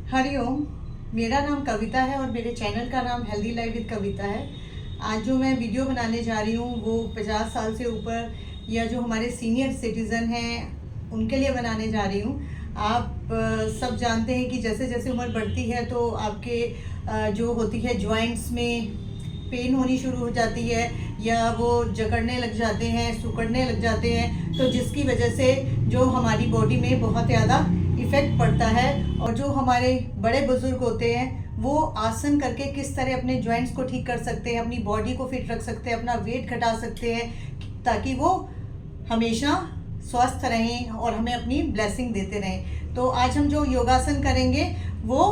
हरिओम। मेरा नाम कविता है और मेरे चैनल का नाम हेल्दी लाइफ विद कविता है। आज जो मैं वीडियो बनाने जा रही हूँ वो 50 साल से ऊपर या जो हमारे सीनियर सिटीज़न हैं उनके लिए बनाने जा रही हूँ। आप सब जानते हैं कि जैसे जैसे उम्र बढ़ती है तो आपके जो होती है जॉइंट्स में पेन होनी शुरू हो जाती है या वो जकड़ने लग जाते हैं, सिकुड़ने लग जाते हैं, तो जिसकी वजह से जो हमारी बॉडी में बहुत ज़्यादा इफ़ेक्ट पड़ता है। और जो हमारे बड़े बुज़ुर्ग होते हैं वो आसन करके किस तरह अपने जॉइंट्स को ठीक कर सकते हैं, अपनी बॉडी को फिट रख सकते हैं, अपना वेट घटा सकते हैं ताकि वो हमेशा स्वस्थ रहें और हमें अपनी ब्लेसिंग देते रहें। तो आज हम जो योगासन करेंगे वो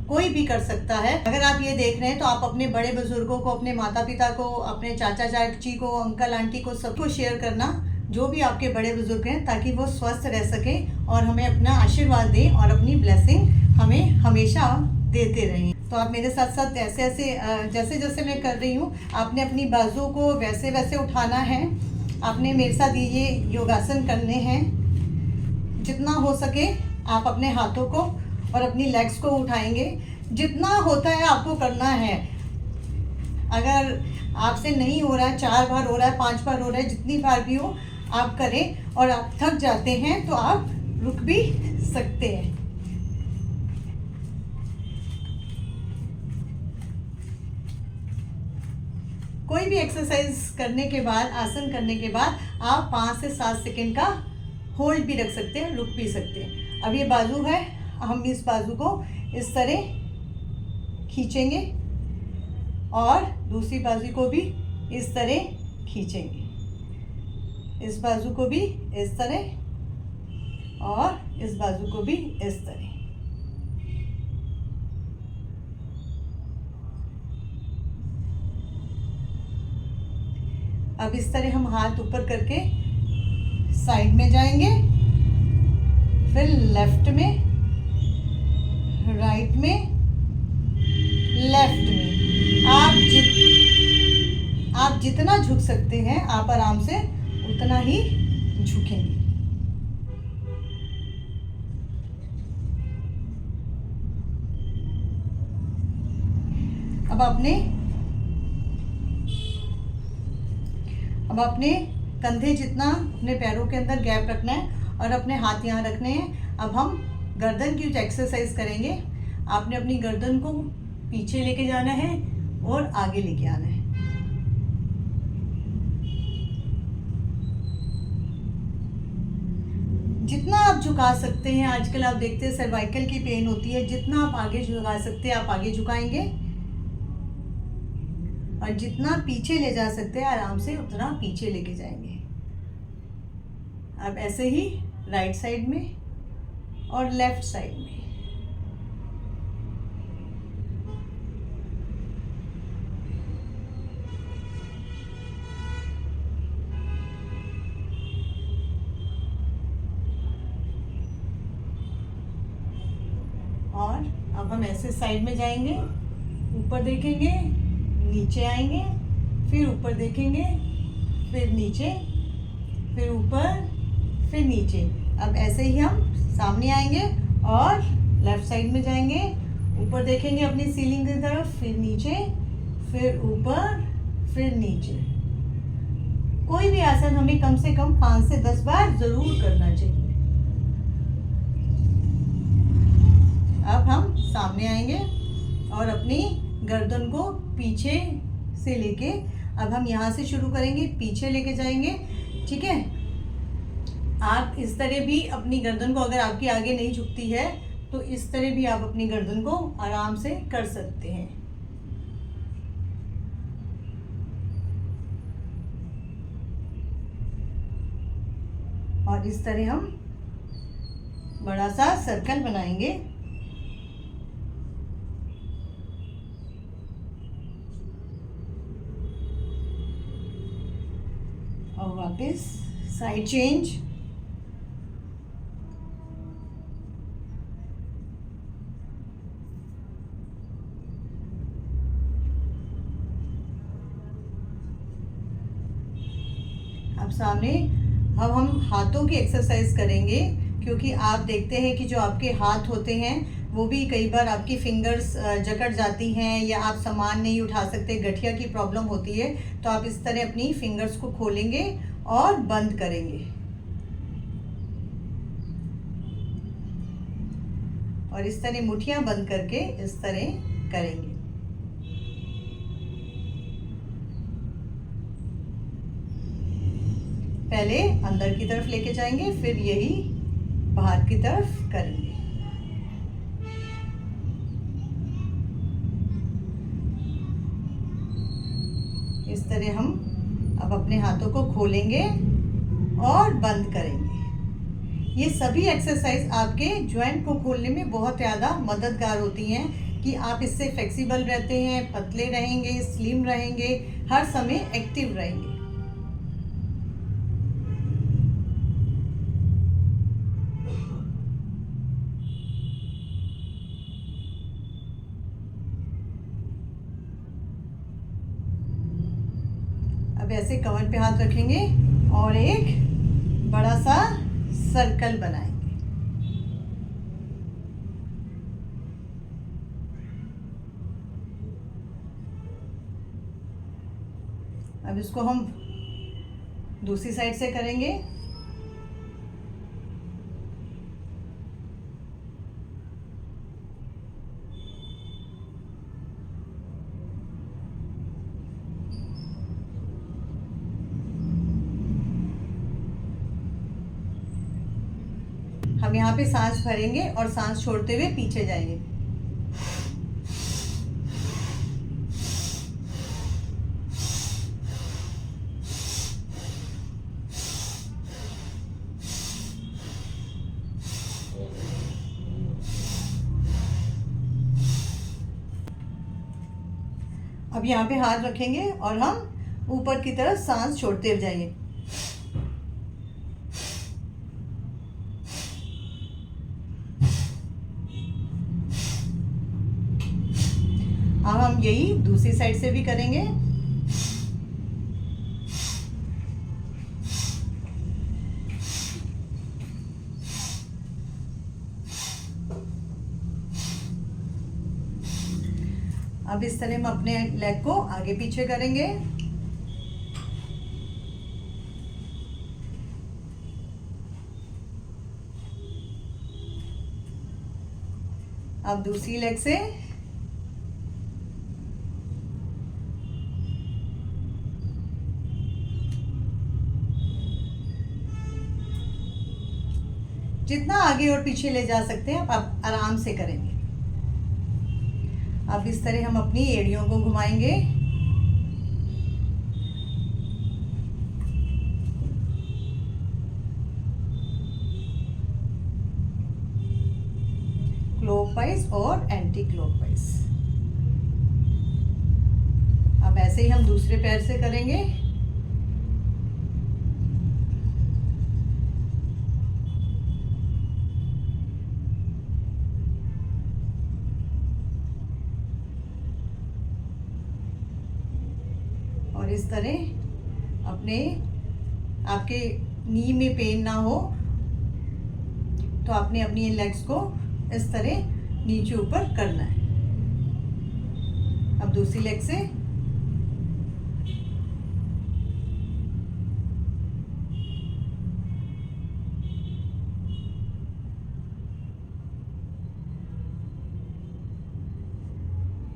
कोई भी कर सकता है। अगर आप ये देख रहे हैं तो आप अपने बड़े बुजुर्गों को, अपने माता पिता को, अपने चाचा चाची को, अंकल आंटी को, सबको शेयर करना, जो भी आपके बड़े बुजुर्ग हैं, ताकि वो स्वस्थ रह सकें और हमें अपना आशीर्वाद दें और अपनी ब्लेसिंग हमें हमेशा देते रहें। तो आप मेरे साथ साथ जैसे जैसे मैं कर रही हूँ आपने अपनी बाजू को वैसे वैसे उठाना है। आपने मेरे साथ ये योगासन करने हैं। जितना हो सके आप अपने हाथों को और अपनी लेग्स को उठाएंगे। जितना होता है आपको करना है। अगर आपसे नहीं हो रहा है, 4 बार हो रहा है, 5 बार हो रहा है, जितनी बार भी हो आप करें। और आप थक जाते हैं तो आप रुक भी सकते हैं। कोई भी एक्सरसाइज करने के बाद, आसन करने के बाद आप 5 से 7 सेकेंड का होल्ड भी रख सकते हैं, रुक भी सकते हैं। अब ये बाजू है, हम इस बाजू को इस तरह खींचेंगे और दूसरी बाजू को भी इस तरह खींचेंगे। इस बाजू को भी इस तरह और इस बाजू को भी इस तरह। अब इस तरह हम हाथ ऊपर करके साइड में जाएंगे, फिर लेफ्ट में, राइट में, लेफ्ट में। आप जितना झुक सकते हैं आप आराम से उतना ही झुकेंगे। अब अपने कंधे जितना अपने पैरों के अंदर गैप रखना है और अपने हाथ यहाँ रखने हैं। अब हम गर्दन की एक्सरसाइज करेंगे। आपने अपनी गर्दन को पीछे लेके जाना है और आगे लेके आना है। जितना आप झुका सकते हैं, आजकल आप देखते हैं सर्वाइकल की पेन होती है, जितना आप आगे झुका सकते हैं आप आगे झुकाएंगे और जितना पीछे ले जा सकते हैं आराम से उतना पीछे लेके जाएंगे। अब ऐसे ही राइट साइड में और लेफ्ट साइड में। और अब हम ऐसे साइड में जाएंगे, ऊपर देखेंगे, नीचे आएंगे, फिर ऊपर देखेंगे, फिर नीचे, फिर ऊपर, फिर नीचे। अब ऐसे ही हम सामने आएंगे और लेफ्ट साइड में जाएंगे, ऊपर देखेंगे अपनी सीलिंग की तरफ, फिर नीचे, फिर ऊपर, फिर नीचे। कोई भी आसन हमें कम से कम 5 से 10 बार जरूर करना चाहिए। अब हम सामने आएंगे और अपनी गर्दन को पीछे से लेके, अब हम यहाँ से शुरू करेंगे, पीछे लेके जाएंगे। ठीक है। आप इस तरह भी अपनी गर्दन को, अगर आपकी आगे नहीं झुकती है तो इस तरह भी आप अपनी गर्दन को आराम से कर सकते हैं। और इस तरह हम बड़ा सा सर्कल बनाएंगे और वापस साइड चेंज। अब सामने, अब हम हाथों की एक्सरसाइज करेंगे क्योंकि आप देखते हैं कि जो आपके हाथ होते हैं वो भी कई बार आपकी फिंगर्स जकड़ जाती हैं या आप सामान नहीं उठा सकते, गठिया की प्रॉब्लम होती है, तो आप इस तरह अपनी फिंगर्स को खोलेंगे और बंद करेंगे और इस तरह मुट्ठियां बंद करके इस तरह करेंगे। पहले अंदर की तरफ लेके जाएंगे, फिर यही बाहर की तरफ करेंगे। इस तरह हम अब अपने हाथों को खोलेंगे और बंद करेंगे। ये सभी एक्सरसाइज आपके जॉइंट को खोलने में बहुत ज़्यादा मददगार होती हैं कि आप इससे फ्लेक्सिबल रहते हैं, पतले रहेंगे, स्लिम रहेंगे, हर समय एक्टिव रहेंगे। अब ऐसे कमर पे हाथ रखेंगे और एक बड़ा सा सर्कल बनाएंगे। अब इसको हम दूसरी साइड से करेंगे। हम यहाँ पे सांस भरेंगे और सांस छोड़ते हुए पीछे जाएंगे। अब यहाँ पे हाथ रखेंगे और हम ऊपर की तरफ सांस छोड़ते हुए जाएंगे। अब हम यही दूसरी साइड से भी करेंगे। अब इस तरह हम अपने लेग को आगे पीछे करेंगे। अब दूसरी लेग से जितना आगे और पीछे ले जा सकते हैं आप आराम से करेंगे। अब इस तरह हम अपनी एड़ियों को घुमाएंगे। क्लॉकवाइज और एंटी क्लॉकवाइज। अब ऐसे ही हम दूसरे पैर से करेंगे। और इस तरह आपके नी में पेन ना हो तो आपने अपनी लेग्स को इस तरह नीचे ऊपर करना है। अब दूसरी लेग से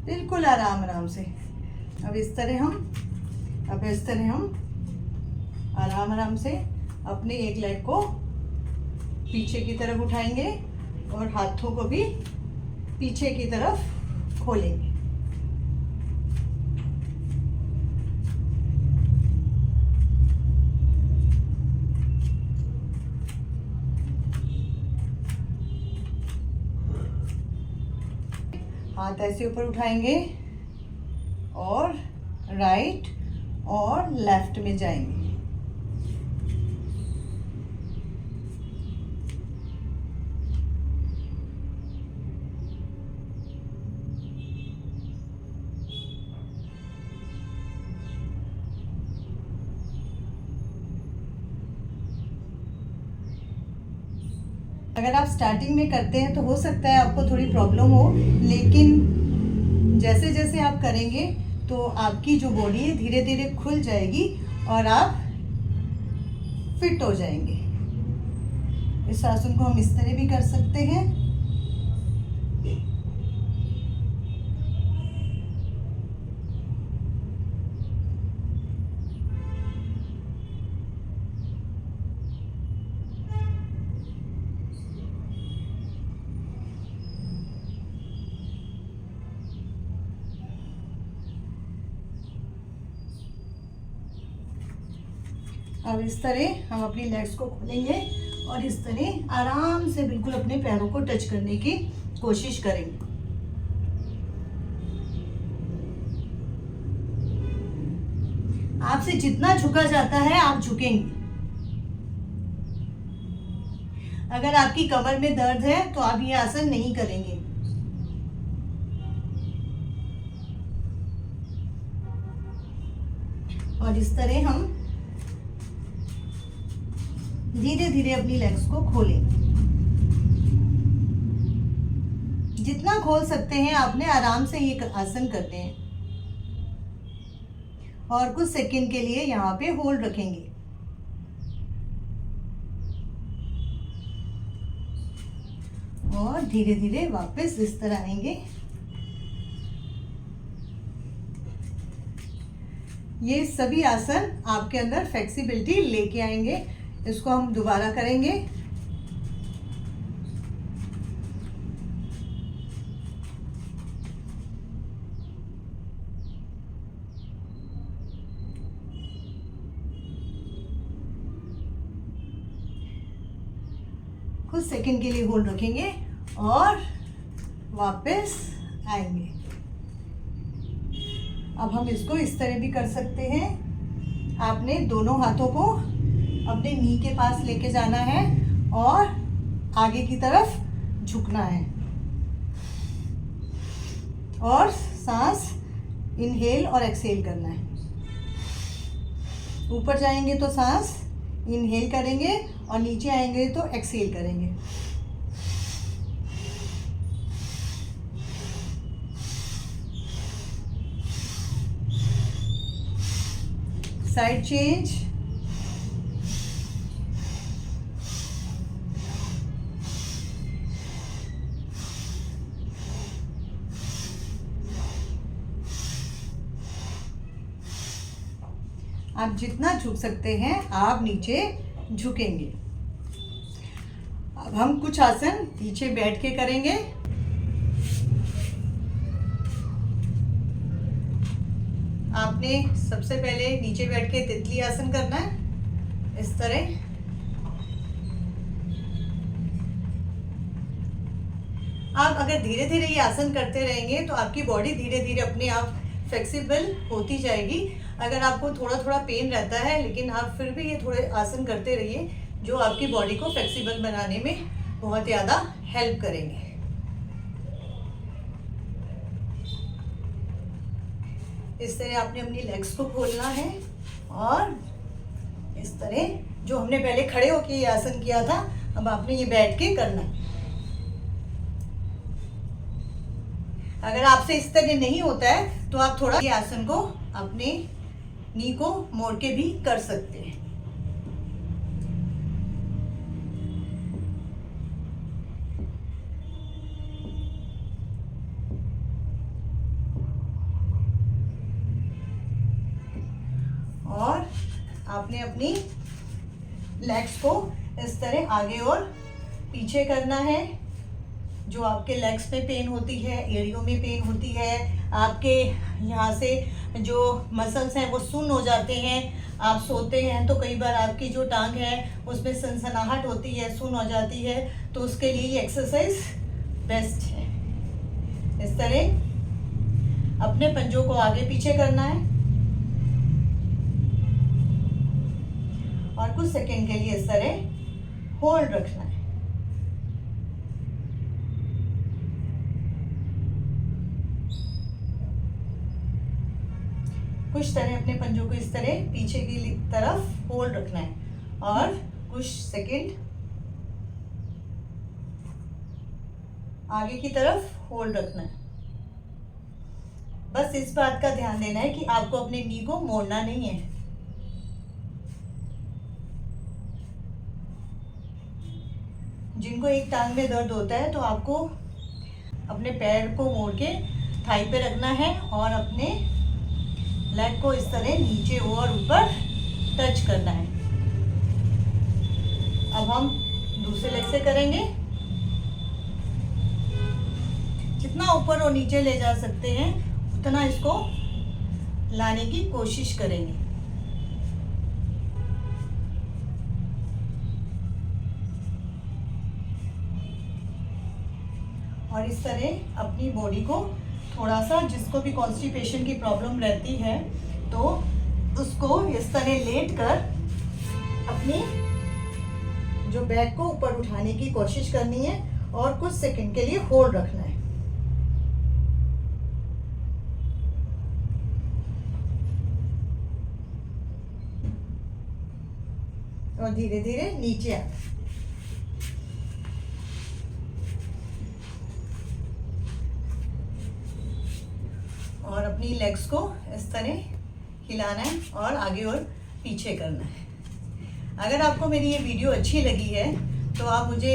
बिल्कुल आराम आराम से। अब इस तरह हम आराम आराम से अपने एक लेग को पीछे की तरफ उठाएंगे और हाथों को भी पीछे की तरफ खोलेंगे। हाथ ऐसे ऊपर उठाएंगे और राइट और लेफ्ट में जाएंगे। अगर आप स्टार्टिंग में करते हैं तो हो सकता है आपको थोड़ी प्रॉब्लम हो, लेकिन जैसे जैसे आप करेंगे तो आपकी जो बॉडी है धीरे धीरे खुल जाएगी और आप फिट हो जाएंगे। इस आसन को हम इस तरह भी कर सकते हैं। अब इस तरह हम अपनी लेग्स को खोलेंगे और इस तरह आराम से बिल्कुल अपने पैरों को टच करने की कोशिश करेंगे। आपसे जितना झुका जाता है आप झुकेंगे। अगर आपकी कमर में दर्द है तो आप ये आसन नहीं करेंगे। और इस तरह हम धीरे धीरे अपनी लेग्स को खोलें। जितना खोल सकते हैं आपने आराम से ये आसन करते हैं और कुछ सेकंड के लिए यहाँ पे होल्ड रखेंगे। और धीरे धीरे वापस इस तरह आएंगे। ये सभी आसन आपके अंदर फ्लेक्सिबिलिटी लेके आएंगे। इसको हम दोबारा करेंगे। कुछ सेकंड के लिए होल्ड रखेंगे और वापस आएंगे। अब हम इसको इस तरह भी कर सकते हैं। आपने दोनों हाथों को अपने नी के पास लेके जाना है और आगे की तरफ झुकना है और सांस इनहेल और एक्सहेल करना है। ऊपर जाएंगे तो सांस इनहेल करेंगे और नीचे आएंगे तो एक्सहेल करेंगे। Side change. आप जितना झुक सकते हैं आप नीचे झुकेंगे। अब हम कुछ आसन पीछे बैठ के करेंगे। आपने सबसे पहले नीचे बैठ के तितली आसन करना है इस तरह। आप अगर धीरे धीरे ये आसन करते रहेंगे तो आपकी बॉडी धीरे धीरे अपने आप फ्लेक्सिबल होती जाएगी। अगर आपको थोड़ा थोड़ा पेन रहता है लेकिन आप फिर भी ये थोड़े आसन करते रहिए जो आपकी बॉडी को फ्लेक्सिबल बनाने में बहुत ज़्यादा हेल्प करेंगे। इस तरह आपने अपनी लेग्स को खोलना है और इस तरह जो हमने पहले खड़े होकर ये आसन किया था अब आपने ये बैठ के करना है। अगर आपसे इस तरह नहीं होता है तो आप थोड़ा ये आसन को अपने नी को मोड़ के भी कर सकते हैं। और आपने अपनी लेग्स को इस तरह आगे और पीछे करना है। जो आपके लेग्स में पेन होती है, एड़ियों में पेन होती है, आपके यहाँ से जो मसल्स हैं वो सुन्न हो जाते हैं। आप सोते हैं तो कई बार आपकी जो टांग है उसमें सनसनाहट होती है, सुन्न हो जाती है, तो उसके लिए ये एक्सरसाइज बेस्ट है। इस तरह अपने पंजों को आगे पीछे करना है और कुछ सेकंड के लिए इस तरह होल्ड रखना है। कुछ तरह अपने पंजों को इस तरह पीछे की तरफ होल्ड रखना है और कुछ सेकंड आगे की तरफ होल्ड रखना है। बस इस बात का ध्यान देना है कि आपको अपने नी को मोड़ना नहीं है। जिनको एक टांग में दर्द होता है तो आपको अपने पैर को मोड़ के थाई पे रखना है और अपने लेग को इस तरह नीचे और ऊपर टच करना है। अब हम दूसरे लेग से करेंगे। जितना ऊपर और नीचे ले जा सकते हैं उतना इसको लाने की कोशिश करेंगे। और इस तरह अपनी बॉडी को थोड़ा सा, जिसको भी कॉन्स्टिपेशन की प्रॉब्लम रहती है तो उसको इस तरह लेट कर अपनी जो बैक को ऊपर उठाने की कोशिश करनी है और कुछ सेकंड के लिए होल्ड रखना है। और धीरे धीरे नीचे आना। और अपनी लेग्स को इस तरह हिलाना है और आगे और पीछे करना है। अगर आपको मेरी ये वीडियो अच्छी लगी है तो आप मुझे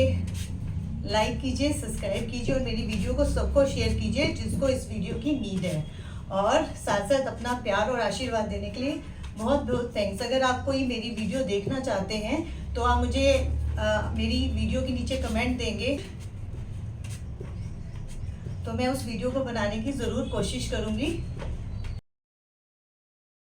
लाइक कीजिए, सब्सक्राइब कीजिए और मेरी वीडियो को सबको शेयर कीजिए जिसको इस वीडियो की नीड है। और साथ साथ अपना प्यार और आशीर्वाद देने के लिए बहुत बहुत थैंक्स। अगर आप कोई मेरी वीडियो देखना चाहते हैं तो आप मुझे मेरी वीडियो के नीचे कमेंट देंगे तो मैं उस वीडियो को बनाने की ज़रूर कोशिश करूँगी।